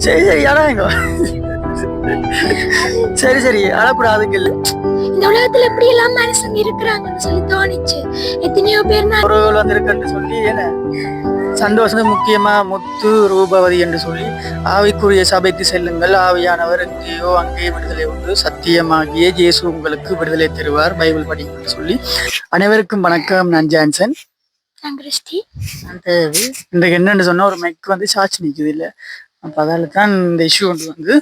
சரி சரி அழாங்க. சரி சரி அழக்கூடாதுக்கு இல்லை. இந்த உலகத்துல எப்படி எல்லாம் மனுஷங்க இருக்கிறாங்கன்னு சொல்லி தோணிச்சு. எத்தனையோ பேர் உறவுகள் வந்திருக்குன்னு சொல்லி என்ன சந்தோஷம். முக்கியமா முத்து ரூபவதி என்று சொல்லி ஆவிக்குரிய சபைக்கு செல்லுங்கள், ஆவியானவர் எங்கேயோ அங்கே விடுதலை உண்டு, சத்தியமாகிய இயேசு உங்களுக்கு விடுதலை தருவார், பைபிள் படிங்கன்னு சொல்லி. அனைவருக்கும் வணக்கம். நான் ஜான்சன். இன்றைக்கு என்னன்னு சொன்னா ஒரு மைக் வந்து சாட்சி நிற்குது இல்லை. அப்போ அதால தான் இந்த இஷ்யூ வந்து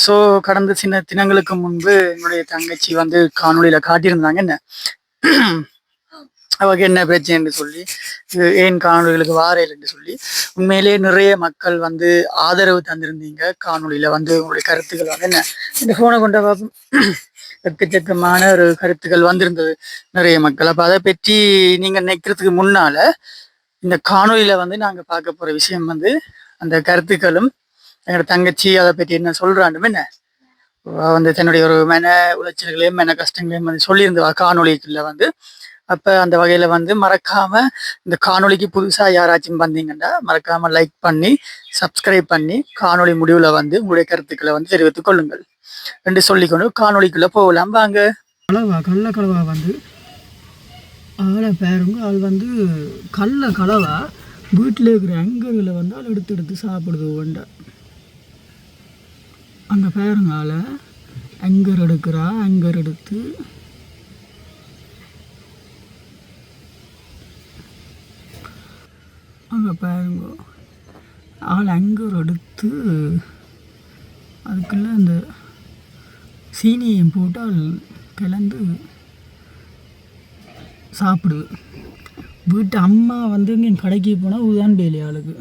ஸோ கடந்த சின்ன தினங்களுக்கு முன்பு என்னுடைய தங்கச்சி வந்து காணொலியில காட்டியிருந்தாங்க என்ன அவருக்கு என்ன பிரச்சனைன்னு சொல்லி, ஏன் காணொலிகளுக்கு வாரையில்ன்னு சொல்லி. உண்மையிலேயே நிறைய மக்கள் வந்து ஆதரவு தந்திருந்தீங்க. காணொலியில வந்து உங்களுடைய கருத்துக்கள் வந்து என்ன இந்த போனை கொண்ட எக்கச்சக்கமான ஒரு கருத்துக்கள் வந்திருந்தது நிறைய மக்கள். அப்போ அதை பற்றி நீங்க நினைக்கிறதுக்கு முன்னால இந்த காணொலியில வந்து நாங்க பார்க்க போற விஷயம் வந்து அந்த கருத்துக்களும் எங்களோட தங்கச்சி அதை பற்றி என்ன சொல்றாண்டும் என்ன வந்து தன்னுடைய ஒரு மன உளைச்சல்களையும் மன கஷ்டங்களையும் வந்து சொல்லியிருந்தவா காணொலிக்குள்ள வந்து. அப்ப அந்த வகையில வந்து மறக்காம இந்த காணொலிக்கு புதுசா யாராச்சும் வந்தீங்கன்னா மறக்காம லைக் பண்ணி சப்ஸ்கிரைப் பண்ணி காணொலி முடிவுல வந்து உங்களுடைய கருத்துக்களை வந்து தெரிவித்துக் கொள்ளுங்கள் என்று சொல்லிக்கொண்டு காணொலிக்குள்ள போகலாம் வாங்க. கள்ளக்கலவா வந்து ஆளை பேருங்க ஆள் வந்து கள்ளக்கலவா வீட்டில் இருக்கிற அங்கர்களை வந்து ஆள் எடுத்து எடுத்து சாப்பிடுது ஒண்டா. அங்கே பேருங்க ஆளை அங்கர் எடுக்கிறா, அங்கர் எடுத்து அங்கே பாருங்க ஆள் அங்கர் எடுத்து அதுக்குள்ளே அந்த சீனியையும் போட்டு ஆள் கலந்து சாப்பிடுது. வீட்டு அம்மா வந்து இங்கே கடைக்கு போனால் உதான் பேலி ஆளுக்கு.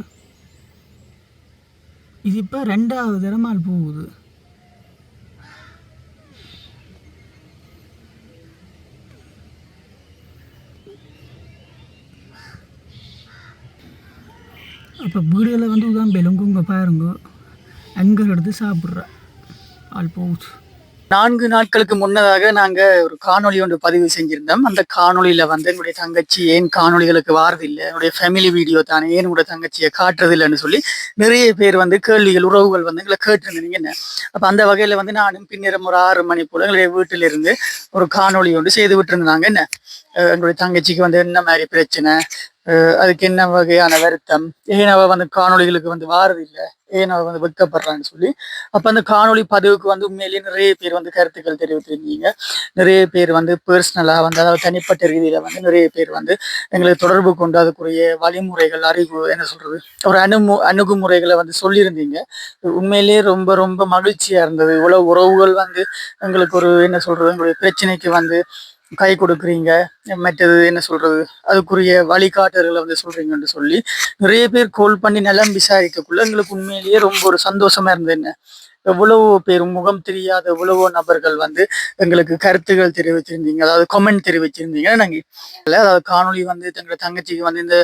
இது இப்போ 2வது தரமால் போகுது. அப்போ வீடுகளில் வந்து உதான் பேலுங்க உங்கள் பாருங்க அங்கே எடுத்து சாப்பிட்ற ஆள் போகுது. 4 நாட்களுக்கு முன்னதாக நாங்கள் ஒரு காணொலி ஒன்று பதிவு செஞ்சிருந்தோம். அந்த காணொலியில வந்து என்னுடைய தங்கச்சி ஏன் காணொலிகளுக்கு வாரதில்லை, என்னுடைய ஃபேமிலி வீடியோ தானே ஏன் உங்களுடைய தங்கச்சியை காட்டுறதில்லைன்னு சொல்லி நிறைய பேர் வந்து கேள்விகள் உறவுகள் வந்து எங்களை கேட்டுருந்தீங்க என்ன. அப்போ அந்த வகையில் வந்து நானும் பின்னிரம் ஒரு 6 மணி போல எங்களுடைய வீட்டிலிருந்து ஒரு காணொலி ஒன்று செய்து விட்டுருந்தாங்க என்ன. எங்களுடைய தங்கச்சிக்கு வந்து என்ன மாதிரி பிரச்சனை, அதுக்கு என்ன வகையான வருத்தம், ஏன் அவ வந்து காணொலிகளுக்கு வந்து வாரதில்லை, ஏன் அவ வந்து வெட்கப்படுறான்னு சொல்லி. அப்போ அந்த காணொலி பதிவுக்கு வந்து உண்மையிலேயே நிறைய பேர் வந்து கருத்துக்கள் தெரிவித்திருந்தீங்க. நிறைய பேர் வந்து பர்சனலாக வந்து அதாவது தனிப்பட்ட ரீதியில் வந்து நிறைய பேர் வந்து எங்களுக்கு தொடர்பு கொண்டு அதுக்குரிய வழிமுறைகள் என்ன சொல்றது ஒரு அணுகுமுறைகளை வந்து சொல்லியிருந்தீங்க. உண்மையிலேயே ரொம்ப ரொம்ப மகிழ்ச்சியாக இருந்தது. இவ்வளவு உறவுகள் வந்து எங்களுக்கு ஒரு என்ன சொல்றது எங்களுடைய பிரச்சனைக்கு வந்து கை கொடுக்குறீங்க, மற்றது என்ன சொல்றது அதுக்குரிய வழிகாட்டுதல்களை வந்து சொல்றீங்கன்னு சொல்லி நிறைய பேர் கால் பண்ணி நலம் விசாரிக்கக்குள்ள எங்களுக்கு உண்மையிலேயே ரொம்ப ஒரு சந்தோஷமா இருந்தது என்ன. எவ்வளவோ பேர் முகம் தெரியாத எவ்வளவோ நபர்கள் வந்து எங்களுக்கு கருத்துக்கள் தெரிவிச்சிருந்தீங்க, அதாவது கமெண்ட் தெரிவிச்சிருந்தீங்க. நாங்கள் அதாவது காணொலி வந்து எங்களோட தங்கச்சிக்கு வந்து இந்த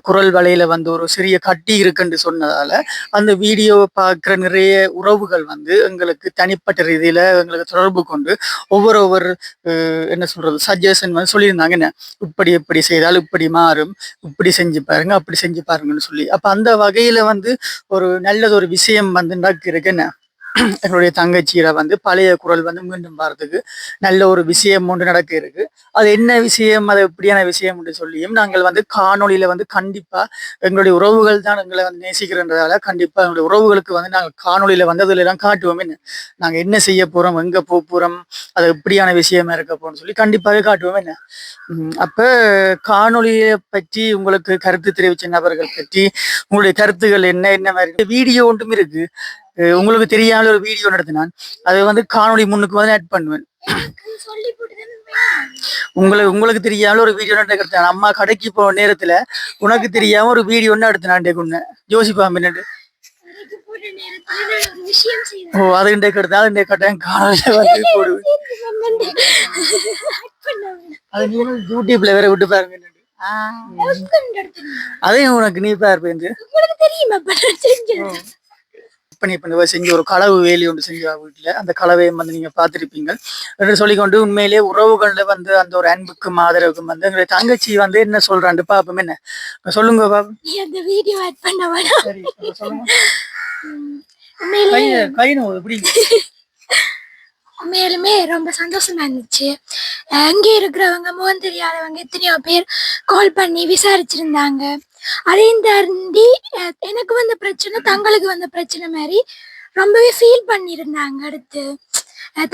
குரல் வலையில வந்து ஒரு சிறிய கட்டி இருக்குன்னு சொன்னதால அந்த வீடியோவை பார்க்குற நிறைய உறவுகள் வந்து எங்களுக்கு தனிப்பட்ட ரீதியில எங்களுக்கு தொடர்பு கொண்டு ஒவ்வொரு என்ன சொல்றது சஜஷன் வந்து சொல்லியிருந்தாங்க என்ன, இப்படி எப்படி செய்தால் இப்படி மாறும், இப்படி செஞ்சு பாருங்க அப்படி செஞ்சு பாருங்கன்னு சொல்லி. அப்ப அந்த வகையில வந்து ஒரு நல்லது ஒரு விஷயம் வந்து இருக்கு என்ன. என்னுடைய தங்கச்சியில வந்து பழைய குரல் வந்து மீண்டும் பாரத்துக்கு நல்ல ஒரு விஷயம் ஒன்று நடக்க இருக்கு. அது என்ன விஷயம், அது எப்படியான விஷயம் என்று சொல்லியும் நாங்கள் வந்து காணொலியில வந்து கண்டிப்பா எங்களுடைய உறவுகள் தான் எங்களை வந்து நேசிக்கிறன்றதால கண்டிப்பா எங்களுடைய உறவுகளுக்கு வந்து நாங்கள் காணொலியில வந்து அதுல எல்லாம் காட்டுவோம் என்ன, நாங்க என்ன செய்ய போறோம், எங்க போறோம், அது எப்படியான விஷயமா இருக்க போறோம்னு சொல்லி கண்டிப்பாவே காட்டுவோம் என்ன. அப்ப காணொலியை பற்றி உங்களுக்கு கருத்து தெரிவிச்ச நபர்கள் பற்றி உங்களுடைய கருத்துக்கள் என்ன என்ன மாதிரி வீடியோ ஒன்றும் இருக்கு. உங்களுக்கு தெரியாத ஒரு வீடியோ நடத்தினான், அதை வந்து காணொலி முன்னுக்கு வந்து ஆட் பண்ணுவேன். உங்களுக்கு தெரியாம ஒரு வீடியோ நடத்தினான். அம்மா கடைக்கு போன நேரத்துல உனக்கு தெரியாம ஒரு வீடியோ ஒன்று எடுத்தினான் யோசிப்பா பின்னாடி. ஓ அது எடுத்து அது கட்டாயம் காணொலியில வந்து போடுவேன். அது நீ யூடியூப்ல வேற விட்டு பாருங்க. அதையும் உனக்கு நீ பாரு பண்ணி செஞ்ச ஒரு களவு வேலி ஒன்று செஞ்சா வீட்டுல அந்த கலவையை வந்து நீங்க பார்த்திருப்பீங்க என்று சொல்லிக்கொண்டு உண்மையிலேயே உறவுகள்ல வந்து அந்த ஒரு அன்புக்கும் ஆதரவுக்கும் வந்து எங்களுடைய தங்கச்சி வந்து என்ன சொல்றான்னு பாப்போம் என்ன சொல்லுங்க பாப்போம். கைனோ எப்படி உண்மையிலுமே ரொம்ப சந்தோஷமா இருந்துச்சு. அங்கே இருக்கிறவங்க முகம் தெரியாதவங்க எத்தனையோ பேர் கால் பண்ணி விசாரிச்சிருந்தாங்க. அதையும் தாண்டி எனக்கு வந்த பிரச்சனை தங்களுக்கு வந்த பிரச்சனை மாதிரி ரொம்பவே ஃபீல் பண்ணியிருந்தாங்க. அடுத்து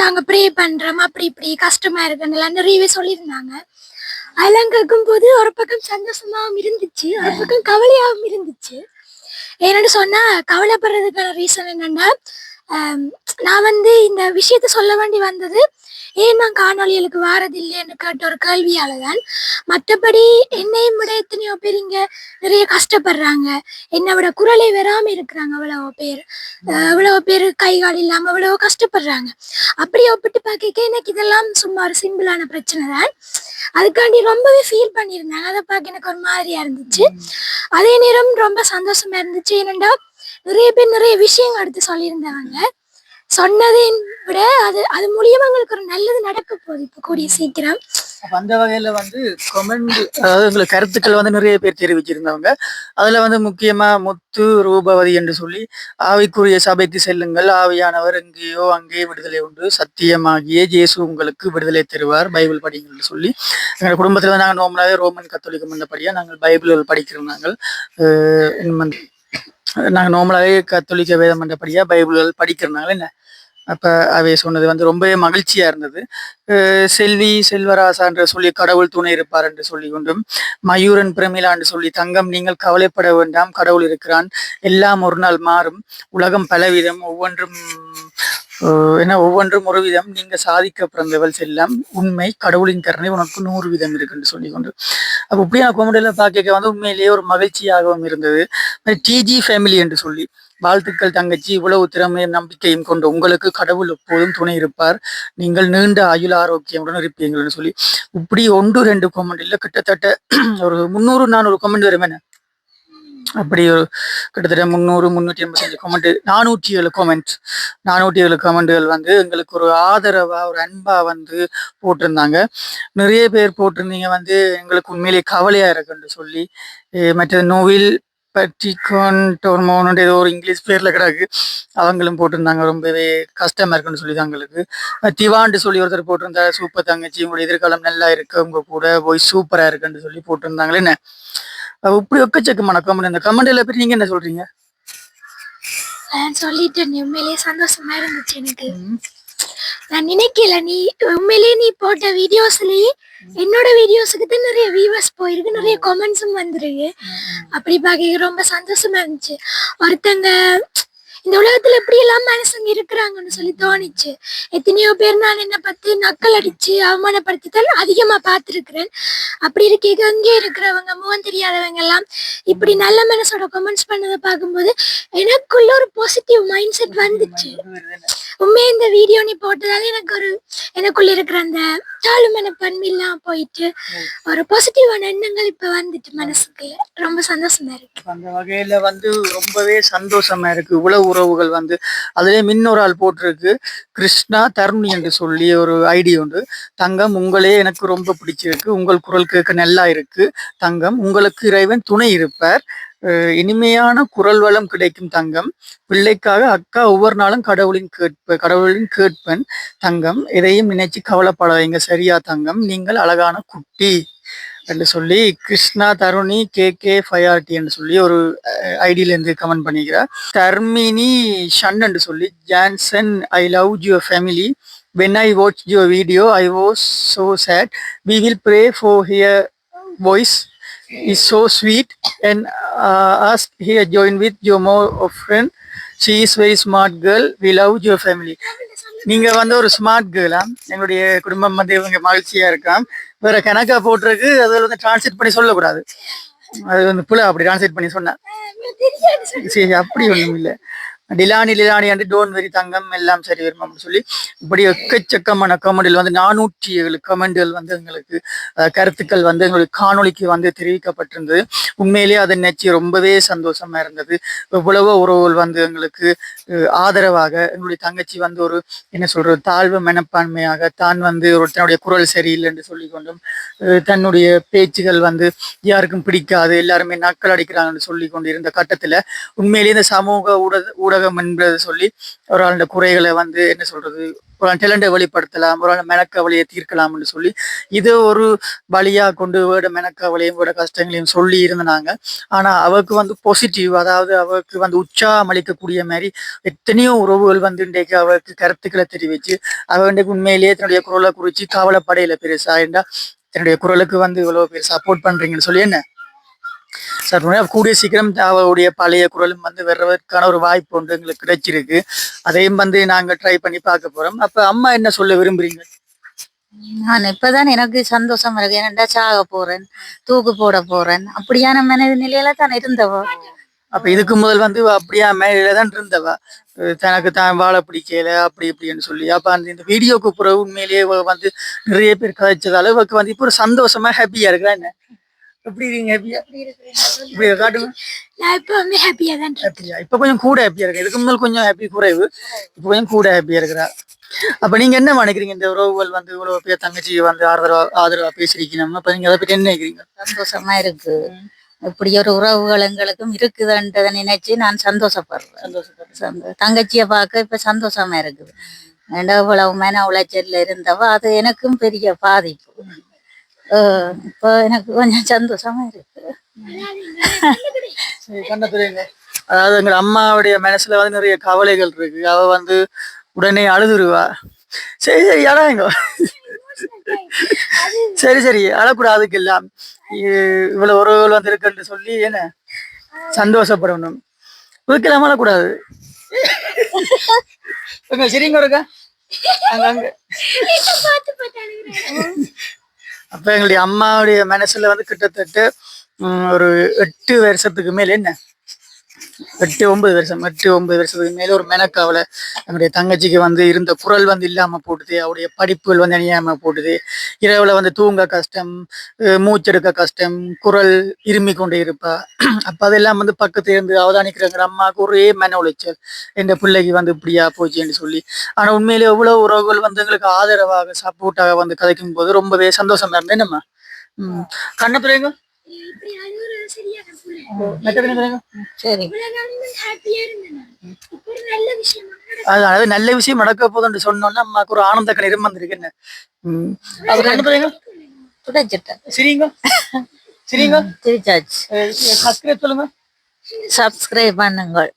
தாங்க ப்ரே பண்றோம் அப்படி இப்படி கஷ்டமா இருக்குன்னு நிறையவே சொல்லியிருந்தாங்க. அதெல்லாம் கேட்கும் போது ஒரு பக்கம் சந்தோஷமாவும் இருந்துச்சு, ஒரு பக்கம் கவலையாகவும் இருந்துச்சு. ஏன்னு சொன்னா கவலைப்படுறதுக்கான ரீசன் என்னன்னா, நான் இந்த விஷயத்த சொல்ல வேண்டி வந்தது ஏன் நான் காணொலிகளுக்கு வாரதில்லைன்னு கேட்ட ஒரு கேள்வியால தான். மற்றபடி என்னையும் விட எத்தனையோ பேர் இங்க நிறைய கஷ்டப்படுறாங்க, என்னை விட குரலை வராம இருக்கிறாங்க அவ்வளவு பேர் கை கால் இல்லாம அவ்வளவோ கஷ்டப்படுறாங்க. அப்படி ஒப்பிட்டு பார்க்க எனக்கு இதெல்லாம் சும்மா ஒரு சிம்பிளான பிரச்சனை தான். அதுக்காண்டி ரொம்பவே ஃபீல் பண்ணியிருந்தாங்க. அதை பார்க்க எனக்கு ஒரு மாதிரியா இருந்துச்சு. அதே நேரம் ரொம்ப சந்தோஷமா இருந்துச்சு. ஏனெண்டா நிறைய பேர் நிறைய விஷயங்கள் எடுத்து சொல்லியிருந்தாங்க. சொன்னதையும் விட அது மூலியமா எங்களுக்கு ஒரு நல்லது நடக்க போகுது இப்ப கூடிய சீக்கிரம். அந்த வகையில கமெண்ட், அதாவது உங்களுக்கு கருத்துக்கள் நிறைய பேர் தெரிவிச்சிருந்தவங்க. அதுல முக்கியமா முத்து ரூபவதி என்று சொல்லி, ஆவிக்குரிய சபைக்கு செல்லுங்கள், ஆவியானவர் எங்கேயோ அங்கே விடுதலை உண்டு, சத்தியமாகிய இயேசு உங்களுக்கு விடுதலை தருவார், பைபிள் படிங்கள்னு சொல்லி. எங்கள் குடும்பத்துல நாங்கள் நோம்பலாவே ரோமன் கத்தோலிக்க மண்டபடியா நாங்கள் பைபிள் படிக்கிறோம். நாங்கள் நோம்பலாவே கத்தோலிக்க வேத மண்டபடியா பைபிள்கள் படிக்கிறனால என்ன அப்போ அவை சொன்னது ரொம்பவே மகிழ்ச்சியாக இருந்தது. செல்வி செல்வராசா என்று சொல்லி கடவுள் துணை இருப்பார் என்று சொல்லி கொண்டும், மயூரன் பிரமிளா என்று சொல்லி தங்கம் நீங்கள் கவலைப்பட வேண்டாம், கடவுள் இருக்கிறான், எல்லாம் ஒரு நாள் மாறும், உலகம் பலவிதம், ஒவ்வொன்றும் ஒரு விதம், நீங்க சாதிக்க பிறந்தவள் செல்லாம், உண்மை கடவுளின் கருணை உனக்கு 100 விதம் இருக்குன்னு சொல்லி கொண்டு. அப்போ இப்படியான கோமடியில பார்க்க உண்மையிலேயே ஒரு மகிழ்ச்சியாகவும் இருந்தது. டிஜி ஃபேமிலி என்று சொல்லி, வாழ்த்துக்கள் தங்கச்சி, இவ்வளவு திறமையும் நம்பிக்கையும் கொண்டு உங்களுக்கு கடவுள் எப்போதும் துணை இருப்பார், நீங்கள் நீண்ட ஆயுள் ஆரோக்கியமுடன் இருப்பீங்கள்னு சொல்லி. இப்படி 1-2 கமெண்ட் இல்லை, கிட்டத்தட்ட ஒரு 300-400 கமெண்ட் வரும். என்ன அப்படி ஒரு கிட்டத்தட்ட 300-385 கமெண்ட், 407 கமெண்ட், 407 கமெண்ட்கள் எங்களுக்கு ஒரு ஆதரவா ஒரு அன்பா போட்டிருந்தாங்க. நிறைய பேர் போட்டிருந்தீங்க எங்களுக்கு உண்மையிலேயே கவலையா இருக்குன்னு சொல்லி. மற்ற நோவில் ஏதோ ஒரு இங்கிலீஷ் பேர்ல கிடக்கு, அவங்களும் போட்டிருந்தாங்க ரொம்பவே கஷ்டமா இருக்குன்னு சொல்லி. அவங்களுக்கு திவான்னு சொல்லி ஒருத்தர் போட்டிருந்தாரு, சூப்பர் தங்கச்சி உங்களுடைய எதிர்காலம் நல்லா இருக்கு, உங்க கூட வாய்ஸ் சூப்பரா இருக்குன்னு சொல்லி போட்டிருந்தாங்களே. என்ன இப்படி எக்கச்சக்கமான கமெண்ட், இந்த கமெண்ட் எல்லாம் பற்றி நீங்க என்ன சொல்றீங்க? சொல்லிட்டேன், உண்மையிலேயே சந்தோஷமா இருந்துச்சு எனக்கு. நான் நினைக்கல நீ போட்ட வீடியோஸ்லயே என்னோட வீடியோஸுக்கு தான் நிறைய வியூவர்ஸ் போயிருக்கு, நிறைய கமெண்ட்ஸும் வந்துருக்கு. அப்படி பார்க்க ரொம்ப சந்தோஷமா இருந்துச்சு. ஒருத்தங்க இந்த உலகத்துல எப்படி எல்லாம் மனுஷங்க இருக்கிறாங்கன்னு சொல்லி தோணிச்சு. எத்தனையோ பேர் நான் என்னை பத்தி நக்கல் அடிச்சு அவமானப்படுத்தி தான் அதிகமா பார்த்துருக்கிறேன். அப்படி இருக்க அங்கே இருக்கிறவங்க முகம் தெரியாதவங்க எல்லாம் இப்படி நல்ல மனசோட கமெண்ட்ஸ் பண்ணதை பார்க்கும்போது எனக்குள்ள ஒரு பாசிட்டிவ் மைண்ட் செட் வந்துச்சு. உண்மையா இந்த வீடியோ நீ போட்டதால எனக்குள்ள இருக்கிற அந்த தாழ்வு மனப்பன்மையெல்லாம் போயிட்டு ஒரு பாசிட்டிவான எண்ணங்கள் இப்ப வந்துட்டு மனசுக்கு ரொம்ப சந்தோஷமா இருக்கு. அந்த வகையில ரொம்பவே சந்தோஷமா இருக்கு. உளவு உறவுகள் அதுலயே இன்னொரு ஆள் போட்டிருக்கு, கிருஷ்ணா தருணி என்று சொல்லி ஒரு ஐடி உண்டு. தங்கம் உங்களே எனக்கு ரொம்ப பிடிச்சிருக்கு, உங்கள் குரல் கேட்க நல்லா இருக்கு தங்கம், உங்களுக்கு இறைவன் துணை இருப்பார், இனிமையான குரல் வளம் கிடைக்கும் தங்கம், பிள்ளைக்காக அக்கா ஒவ்வொரு நாளும் கடவுளின் கேட்பன் தங்கம், எதையும் நினைச்சு கவலைப்படாதீங்க சரியா தங்கம், நீங்கள் அழகான குட்டி என்று சொல்லி கிருஷ்ணா தருணி KK5RT என்று சொல்லி ஒரு ஐடியில இருந்து கமெண்ட் பண்ணிக்கிறார். தர்மினி ஷன் என்று சொல்லி, Johnson I love your family, when I watched your video I was so sad, we will pray for her voice is so sweet and ask here join with your more of friend, she is very smart girl, we love your family. நீங்க ஒரு smart கேர்லா, எங்களுடைய குடும்பம் இவங்க மகிழ்ச்சியா இருக்காம். வேற கணக்கா போட்டிருக்கு, அதில் டிரான்ஸ்லேட் பண்ணி சொல்லக்கூடாது, அது புல அப்படி டிரான்ஸ்லேட் பண்ணி சொன்னேன். சரி, அப்படி ஒண்ணும் இல்லை. டிலானி அண்டு டோன்ட் வெரி தங்கம் எல்லாம் சரி வரும் அப்படின்னு சொல்லி இப்படி எக்கச்சக்கமான கமெண்டில் 407 கமெண்டுகள் எங்களுக்கு கருத்துக்கள் எங்களுக்கு காணொலிக்கு தெரிவிக்கப்பட்டிருந்தது. உண்மையிலேயே அதை நினைச்சு ரொம்பவே சந்தோஷமா இருந்தது. இவ்வளவோ உறவுகள் எங்களுக்கு ஆதரவாக, எங்களுடைய தங்கச்சி ஒரு என்ன சொல்றது தாழ்வு மனப்பான்மையாக தான் ஒருத்தனுடைய குரல் சரியில்லை என்று சொல்லி கொண்டும், தன்னுடைய பேச்சுகள் யாருக்கும் பிடிக்காது, எல்லாருமே நக்கல் அடிக்கிறாங்கன்னு சொல்லி கொண்டு இருந்த கட்டத்துல உண்மையிலேயே இந்த சமூக ஊடகம் என்பது சொல்லி ஒரு ஆளுடைய குறைகளை வந்து என்ன சொல்றது, ஒரு ஆள் டேலண்டை வெளிப்படுத்தலாம், ஒரு ஆள் மெனக்கவலையை தீர்க்கலாம்னு சொல்லி இது ஒரு வழியா கொண்டு வேட மெனக்கவலையும் வேட கஷ்டங்களையும் சொல்லி இருந்தாங்க. ஆனா அவருக்கு வந்து பாசிட்டிவ், அதாவது அவருக்கு வந்து உற்சாகம் அளிக்கக்கூடிய மாதிரி எத்தனையோ உறவுகள் வந்து இன்றைக்கு அவருக்கு கருத்துக்களை தெரிவிச்சு அவனுக்கு உண்மையிலேயே தன்னுடைய குரலை குறிச்சு கவலைப்படையில பெருசா என்றா தன்னுடைய குரலுக்கு வந்து இவ்வளவு பேர் சப்போர்ட் பண்றீங்கன்னு சொல்லி என்ன சார் கூடிய சீக்கிரம் அவருடைய பழைய குரலும் வந்து வர்றதற்கான ஒரு வாய்ப்பு ஒன்று எங்களுக்கு கிடைச்சிருக்கு. அதையும் வந்து நாங்க ட்ரை பண்ணி பார்க்க போறோம். அப்ப அம்மா என்ன சொல்ல விரும்புறீங்க? நான் இப்பதான் எனக்கு சந்தோஷம் இருக்கு. ஏன்னா சாக போறேன், தூக்கு போட போறேன், அப்படியான மனது நிலையில தான் இருந்தவோ. அப்ப இதுக்கு முதல் வந்து அப்படியா மேல தான் இருந்தவா, தனக்கு தான் வாழ பிடிக்கல அப்படி இப்படின்னு சொல்லி. அப்ப அந்த இந்த வீடியோக்கு பிறகு உண்மையிலேயே வந்து நிறைய பேர் கதைச்சதால இவருக்கு வந்து இப்போ ஒரு சந்தோஷமா ஹாப்பியா இருக்கிறா. என்ன எப்படி இருக்கீங்க? ஹாப்பியா இப்படி காட்டுங்க. நான் எப்பவுமே ஹாப்பியா தான் இருக்கேன். ஹாப்பியா இப்ப கொஞ்சம் கூட ஹாப்பியா இருக்கு. இதுக்கு முதல் கொஞ்சம் ஹாப்பி குறைவு, இப்ப கொஞ்சம் கூட ஹாப்பியா இருக்கிறா. அப்ப நீங்க என்ன நினைக்கிறீங்க? இந்த உறவுகள் வந்து இவ்வளவு பேர் தங்கச்சி வந்து ஆதரவா பேசிருக்கீங்க. அப்ப நீங்க அதை பத்தி என்ன நினைக்கிறீங்க? சந்தோஷமா இருக்கு. இப்படி ஒரு உறவுகள் எங்களுக்கும் இருக்குதுன்றதை நினைச்சு நான் சந்தோஷப்படுறேன். தங்கச்சிய பார்க்க இப்ப சந்தோஷமா இருக்குது. இவ்வளவு மன உளைச்சல்ல இருந்தவ அது எனக்கும் பெரிய பாதிப்பு. இப்போ எனக்கு கொஞ்சம் சந்தோஷமா இருக்கு. அதாவது எங்க அம்மாவுடைய மனசுல வந்து நிறைய கவலைகள் இருக்கு. அவ வந்து உடனே அழுதுருவா. சரி சரி அழாங்க, சரி சரி அழக்கூடாதுக்கு எல்லாம் இவ்வளவு உறவுகள் வந்து இருக்குன்னு சொல்லி என்ன சந்தோஷப்படணும். இதுக்கெல்லாம் அழக்கூடாது. சரிங்க இருக்கா அங்க அங்க. அப்ப எங்களுடைய அம்மாவுடைய மனசுல வந்து கிட்டத்தட்ட ஒரு 8 வருஷத்துக்கு மேல என்ன 8-9 வருஷத்துக்கு மேல ஒரு மெனக்காவல என்னுடைய தங்கச்சிக்கு வந்து இருந்த குரல் வந்து இல்லாம போட்டுது. அவருடைய படிப்புகள் வந்து அணியாம போட்டுது. இரவுல வந்து தூங்க கஷ்டம், மூச்செடுக்க கஷ்டம், குரல் இருமி கொண்டே இருப்பா. அப்ப அதெல்லாம் வந்து பக்கத்துல இருந்து அவதானிக்கிறங்கிற அம்மாவுக்கு ஒரே மன உளைச்சல், எந்த பிள்ளைக்கு வந்து இப்படியா போச்சுன்னு சொல்லி. ஆனா உண்மையிலே எவ்வளவு உறவுகள் வந்து எங்களுக்கு ஆதரவாக சப்போர்ட்டாக வந்து கதைக்கும் போது ரொம்பவே சந்தோஷமா இருந்தேன். என்னம்மா கண்ணத்துறைங்க சரி, அதாவது நல்ல விஷயம் நடக்க போதுன்னு சொன்னோன்னா அம்மாக்கு ஒரு ஆனந்த கண்ணீர் வந்திருக்கு. என்ன சரிங்க சரிங்க திருச்சாச்சு. சப்ஸ்கிரைப் சொல்லுங்க, சப்ஸ்கிரைப் பண்ணுங்கள்.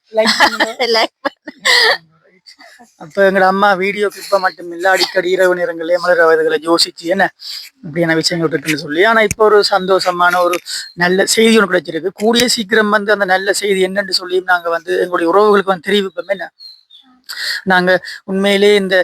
அப்ப எங்களோட அம்மா வீடியோ கிளிப்ப மட்டும் இல்ல, அடிக்கடி இரவு நேரங்களே மலர் வயதுகளை யோசிச்சு என்ன இப்படியான விஷயங்கள் இருக்குன்னு சொல்லி. ஆனா இப்போ ஒரு சந்தோஷமான ஒரு நல்ல செய்தி ஒன்று கிடைச்சிருக்கு. கூடிய சீக்கிரம் வந்து அந்த நல்ல செய்தி என்னன்னு சொல்லி நாங்க வந்து எங்களுடைய உறவுகளுக்கு வந்து தெரிவிப்போம். என்ன நாங்க உண்மையிலேயே இந்த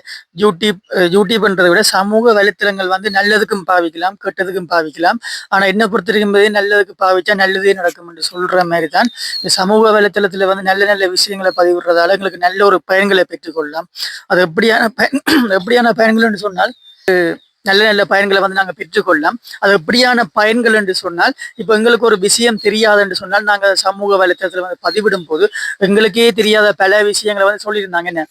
யூடியூப்ன்றதை விட சமூக வலைத்தளங்கள் வந்து நல்லதுக்கும் பாவிக்கலாம், கெட்டதுக்கும் பாவிக்கலாம். ஆனா என்ன பொறுத்திருக்கும் போதே நல்லதுக்கு பாவிச்சா நல்லதே நடக்கும் என்று சொல்ற மாதிரி தான் இந்த சமூக வலைத்தளத்துல வந்து நல்ல நல்ல விஷயங்களை பதிவிடுறதால எங்களுக்கு நல்ல ஒரு பயன்களை பெற்றுக்கொள்ளலாம். அது எப்படியான பயன்கள் சொன்னால் நல்ல நல்ல பயன்களை வந்து நாங்கள் பெற்றுக்கொள்ளலாம். அது எப்படியான பயன்கள் என்று சொன்னால், இப்போ எங்களுக்கு ஒரு விஷயம் தெரியாது என்று சொன்னால் நாங்கள் சமூக வலைத்தளத்தில் வந்து பதிவிடும் போது எங்களுக்கே தெரியாத பல விஷயங்களை வந்து சொல்லியிருந்தாங்க. என்ன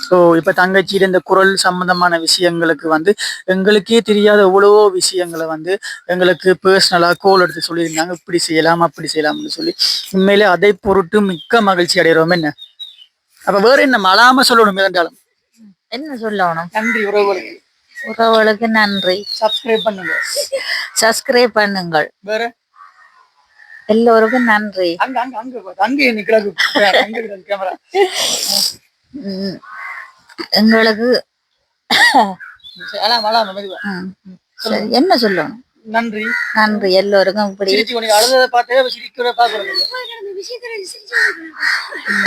ஸோ இப்போ தங்கச்சியில் இந்த குரல் சம்பந்தமான விஷயங்களுக்கு வந்து எங்களுக்கே தெரியாத எவ்வளவோ விஷயங்களை வந்து எங்களுக்கு பர்சனலாக கோல் எடுத்து சொல்லியிருந்தாங்க. இப்படி செய்யலாம் அப்படி செய்யலாம்னு சொல்லி உண்மையிலே அதை பொருட்டு மிக்க மகிழ்ச்சி அடைகிறோம். என்ன அப்போ வேற என்ன மலாம சொல்லணும் இருந்தாலும் என்ன சொல்லணும்? நன்றி உறவுகளுக்கு. உறவுகளுக்கு நன்றி. சப்ஸ்கிரைப் பண்ணுங்க, சப்ஸ்கிரைப் பண்ணுங்கள். வேற எல்லோருக்கும் நன்றி. அங்க அங்க அங்க அங்க நிக்கிறாங்க கேமரா. எங்களுக்கு என்ன சொல்லணும்? நன்றி நன்றி எல்லோருக்கும். இப்படி அழுத பார்த்தே சிரிக்கிற பாக்குறது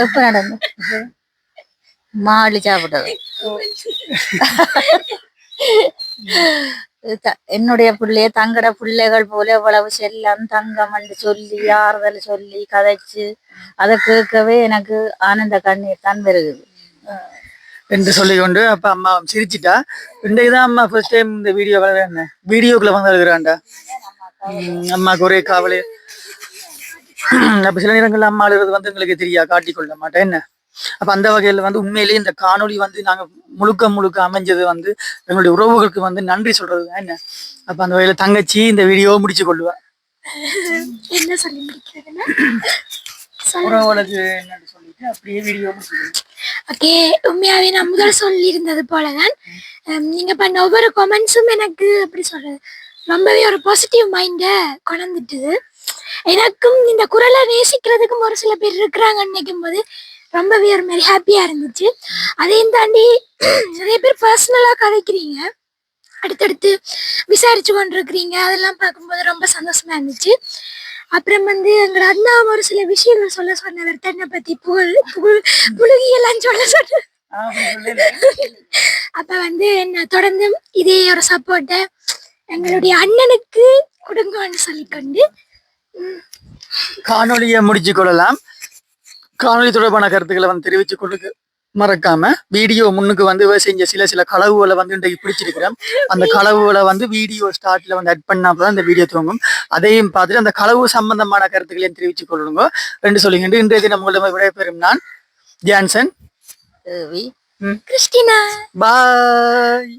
எப்ப நடந்து மாலி சாப்பிட்டது. என்னுடைய பிள்ளைய தங்கட பிள்ளைகள் போல எவ்வளவு செல்லம் தங்கம் என்று சொல்லி ஆறுதல் சொல்லி கதைச்சு அதை கேட்கவே எனக்கு ஆனந்த கண்ணீர் தான் வருகுது என்று சொல்லிக்கொண்டு அப்ப அம்மா சிரிச்சிட்டா. இன்றைக்குதான் அம்மா ஃபர்ஸ்ட் டைம் இந்த வீடியோக்குள்ள வந்து அழுகிறாண்டா. அம்மாவுக்கு ஒரே காவலே. அப்ப சில நேரங்கள்ல அம்மா அழுகிறது வந்து எங்களுக்கு தெரியா, காட்டிக்கொள்ள மாட்டேன். என்ன அப்ப அந்த வகையில வந்து உண்மையிலேயே இந்த காணொலி வந்து நாங்க முழுக்க அமைஞ்சது வந்து எங்களுடைய உறவுகளுக்கு வந்து நன்றி சொல்றதுதான். என்ன அப்ப அந்த வகையில தங்கச்சி இந்த வீடியோவை முடிச்சு கொள்ளுவா. என்ன சொல்லி முடிக்கிறதுன்னா உறவுகளுக்கு என்னன்னு சொல்லி அப்படியே வீடியோ ஓகே, உண்மையாவே நான் முதல் சொல்லியிருந்தது போலதான் நீங்க பண்ண ஒவ்வொரு கமெண்ட்ஸும் எனக்கு எப்படி சொல்றது ரொம்பவே ஒரு பாசிட்டிவ் மைண்டை கொண்டுட்டுது. எனக்கும் இந்த குரலை நேசிக்கிறதுக்கும் ஒரு சில பேர் இருக்கிறாங்கன்னு நினைக்கும் போது ரொம்பவே ஒரு மாதிரி ஹாப்பியா இருந்துச்சு. அதையும் தாண்டி நிறைய பேர் பர்சனலா கதைக்கிறீங்க, அடுத்தடுத்து விசாரிச்சு கொண்டிருக்கிறீங்க, அதெல்லாம் பார்க்கும்போது ரொம்ப சந்தோஷமா இருந்துச்சு. அப்புறம் வந்து எங்களோட அண்ணா ஒரு சில விஷயங்கள் சொல்ல சொன்னவர், தன்னை பத்தி புழுகியெல்லாம் சொல்ல சொன்ன. அப்ப வந்து என்ன தொடர்ந்து இதே ஒரு சப்போர்ட்டை எங்களுடைய அண்ணனுக்கு கொடுங்கன்னு சொல்லிக்கொண்டு காணொலியை முடிச்சு கொள்ளலாம். காணொலி தொடர்பான கருத்துக்களை வந்து தெரிவிச்சு கொண்டு மறக்காம வீடியோ முன்னுக்கு வந்து செஞ்ச சில களவுகளை வந்து இன்றைக்கு பிடிச்சிருக்கிறேன். அந்த களவுகளை வந்து வீடியோ ஸ்டார்ட்ல வந்து அட் பண்ணாதான் இந்த வீடியோ துவங்கும். அதையும் பார்த்துட்டு அந்த களவு சம்பந்தமான கருத்துக்களையும் தெரிவிச்சு கொள்ளுங்க. ரெண்டு சொல்லிங்க. இன்றைய தினம் உங்களிடம் விடைபெறும் நான் ஜான்சன், கிறிஸ்டினா. பாய்.